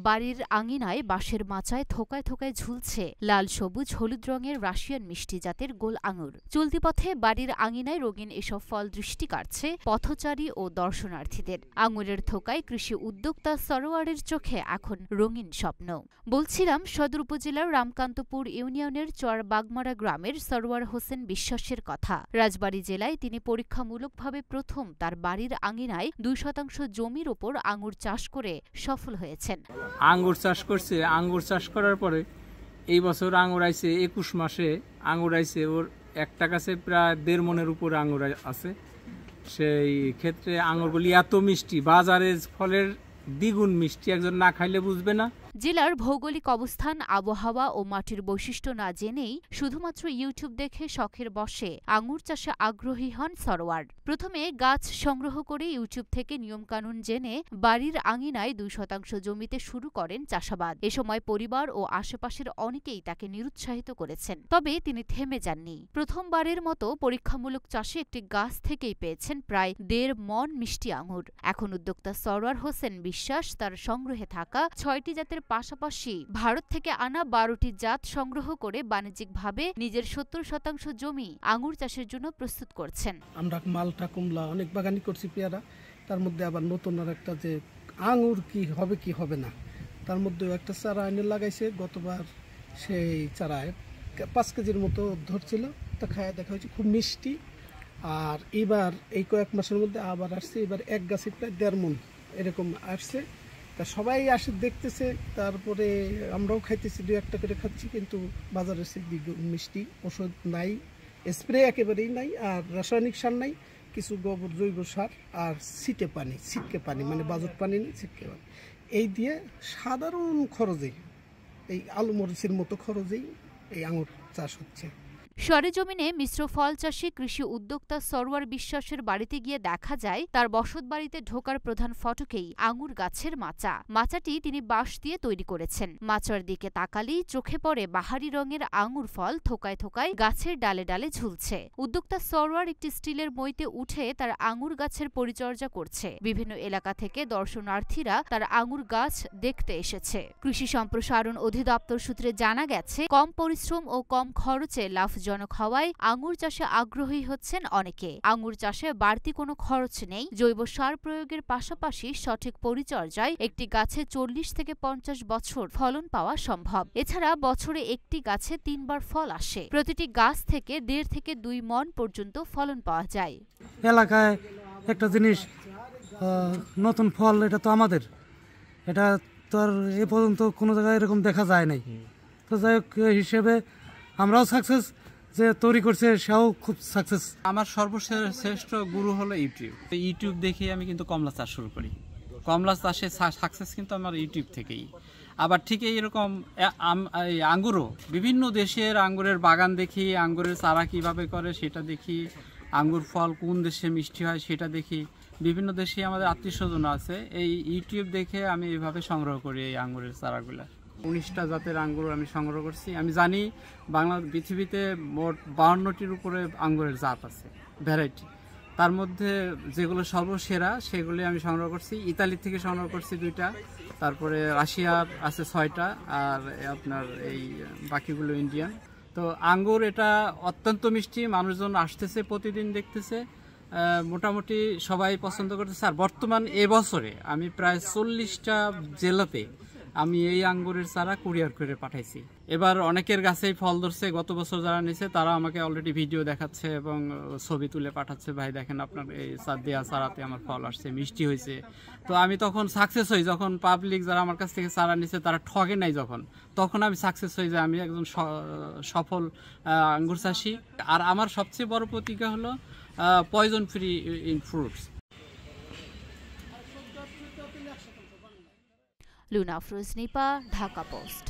বাড়ির আঙিনায় বাঁশের মাচায় থোকায় থোকায় ঝুলছে লাল সবুজ হলুদ রঙের রাশিয়ান মিষ্টি জাতের গোল আঙুর। চলতি পথে বাড়ির আঙিনায় রঙিন এসব ফল দৃষ্টি কাটছে পথচারী ও দর্শনার্থীদের। আঙুরের থোকায় কৃষি উদ্যোক্তা সরোয়ারের চোখে এখন রঙিন স্বপ্ন। বলছিলাম সদর উপজেলার রামকান্তপুর ইউনিয়নের চর বাগমারা গ্রামের সরোয়ার হোসেন বিশ্বাসের কথা। রাজবাড়ী জেলায় তিনি পরীক্ষামূলকভাবে প্রথম তার বাড়ির আঙিনায় 2% জমির ওপর আঙুর চাষ করে সফল হয়েছেন। আঙ্গুর চাষ করছে। আঙ্গুর চাষ করার পরে এই বছর আঙ্গুর আইছে 21 মাসে আঙ্গুর আইছে ওর একটা গাছে প্রায় 1.5 মনের উপরে আঙ্গুর আছে। সেই ক্ষেত্রে আঙ্গুরগুলি এত মিষ্টি, বাজারে ফলের দ্বিগুণ মিষ্টি, একজন না খাইলে বুঝবে না। জেলার ভৌগোলিক অবস্থান, আবহাওয়া ও মাটির বৈশিষ্ট্য না জেনেই শুধুমাত্র ইউটিউব দেখে শখের বশে আঙুর চাষে আগ্রহী হন সরোয়ার। প্রথমে গাছ সংগ্রহ করে ইউটিউব থেকে নিয়মকানুন জেনে বাড়ির আঙিনায় 2% জমিতে শুরু করেন চাষাবাদ। এ সময় পরিবার ও আশেপাশের অনেকেই তাকে নিরুৎসাহিত করেছেন, তবে তিনি থেমে যাননি। প্রথমবারের মতো পরীক্ষামূলক চাষে একটি গাছ থেকেই পেয়েছেন প্রায় 1.5 মণ মিষ্টি আঙুর। এখন উদ্যোক্তা সরোয়ার হোসেন বিশ্বাস তার সংগ্রহে থাকা 6টি জাতের পাশাপাশি ভারত থেকে আনা 12টি জাত সংগ্রহ করে বাণিজ্যিকভাবে নিজের 70% জমি আঙুর চাষের জন্য প্রস্তুত করছেন। আমরা মালটা, কমলা অনেক বাগানই করছি পেয়ারা, তার মধ্যে আবার নতুন আর একটা যে আঙুর কি হবে কি হবে না, তার মধ্যে একটা চারা এনে লাগাইছে। গতবার সেই চারায় 5 কেজির মতো ধরছিল, তা খায় দেখা হয়েছে খুব মিষ্টি। আর এবার এই কয়েক মাসের মধ্যে আবার আসছে, এবার এক গাছে প্রায় 1.5 মণ এরকম আসছে। তা সবাই আসে দেখতেছে, তারপরে আমরাও খাইতেছি, 2-1টা করে খাচ্ছি, কিন্তু বাজারের সে মিষ্টি। ওষুধ নাই, স্প্রে একেবারেই নাই, আর রাসায়নিক সার নাই, কিছু গোবর জৈব সার আর ছিটকে পানি মানে বাজট পানি নেই, ছিটকে পানি, এই দিয়ে সাধারণ খরচেই, এই আলু মরিচের মতো খরচেই এই আঙুর চাষ হচ্ছে। সরেজমিনে মিশ্র ফল চাষী কৃষি উদ্যোক্তা সরোয়ার বিশ্বাসের বাড়িতে গিয়ে দেখা যায় তার বসতবাড়িতে ঢোকার প্রধান ফটকেই আঙুর গাছের মাচা। মাচাটি তিনি বাঁশ দিয়ে তৈরি করেছেন। মাচার দিকে তাকালেই চোখে পড়ে বাহারি রঙের আঙুর ফল থোকায় থোকায় গাছের ডালে ডালে ঝুলছে। উদ্যোক্তা সরোয়ার একটি স্টিলের মইতে উঠে তার আঙুর গাছের পরিচর্যা করছে। বিভিন্ন এলাকা থেকে দর্শনার্থীরা তার আঙুর গাছ দেখতে এসেছে। কৃষি সম্প্রসারণ অধিদপ্তর সূত্রে জানা গেছে, কম পরিশ্রম ও কম খরচে লাভজনক হওয়ায় আঙুর চাষে আগ্রহী হচ্ছেন অনেকে। আঙুর চাষে বাড়তি কোনো খরচ নেই। জৈব সার প্রয়োগের পাশাপাশি সঠিক পরিচর্যায় একটি গাছে 40 থেকে 50 বছর ফলন পাওয়া সম্ভব। এছাড়া বছরে একটি গাছে 3 বার ফল আসে। প্রতিটি গাছ থেকে 1.5 থেকে 2 মণ পর্যন্ত ফলন পাওয়া যায়। এলাকায় একটা জিনিস নতুন ফল, এটা তো আমাদের, এটা তো আর এ পর্যন্ত কোনো জায়গায় এরকম দেখা যায় নাই। তো যাই হোক, হিসেবে আমরাও সাকসেস, যে তৈরি করছে সেও খুব সাকসেস। আমার সর্বশ্রেষ্ঠ গুরু হলো ইউটিউব দেখে আমি কিন্তু কমলা চাষ শুরু করি। কমলা চাষে সাকসেস কিন্তু আমার ইউটিউব থেকেই। আবার ঠিক এইরকম আঙ্গুরও, বিভিন্ন দেশের আঙ্গুরের বাগান দেখি, আঙ্গুরের চারা কীভাবে করে সেটা দেখি, আঙ্গুর ফল কোন দেশে মিষ্টি হয় সেটা দেখি। বিভিন্ন দেশে আমাদের আত্মীয়স্বজন আছে, এই ইউটিউব দেখে আমি এইভাবে সংগ্রহ করি এই আঙ্গুরের চারাগুলো। 19টা জাতের আঙ্গুর আমি সংগ্রহ করছি। আমি জানি পৃথিবীতে মোট 52টির উপরে আঙ্গুরের জাত আছে, ভ্যারাইটি। তার মধ্যে যেগুলো সর্বসেরা সেগুলি আমি সংগ্রহ করছি। ইতালি থেকে সংগ্রহ করছি 2টা, তারপরে রাশিয়ার আছে 6টা, আর আপনার এই বাকিগুলো ইন্ডিয়ান। তো আঙ্গুর এটা অত্যন্ত মিষ্টি, মানুষজন আসতেছে, প্রতিদিন দেখতেছে, মোটামুটি সবাই পছন্দ করতেছে। আর বর্তমান এবছরে আমি প্রায় 40টা জেলাতে আমি এই আঙ্গুরের চারা কুরিয়ার করে পাঠাইছি। এবার অনেকের গাছেই ফল ধরছে। গত বছর যারা নিছে তারা আমাকে অলরেডি ভিডিও দেখাচ্ছে এবং ছবি তুলে পাঠাচ্ছে, ভাই দেখেন আপনার এই দেয়া চারাতে আমার ফল আসছে, মিষ্টি হয়েছে। তো আমি তখন সাকসেস হই, যখন পাবলিক যারা আমার কাছ থেকে চারা নিছে তারা ঠগে নাই, তখন আমি সাকসেস হই যে আমি একজন সফল আঙ্গুর চাষি। আর আমার সবচেয়ে বড় প্রতিজ্ঞা হলো poison free in fruits. Luna Afroz Nipa, Dhaka post.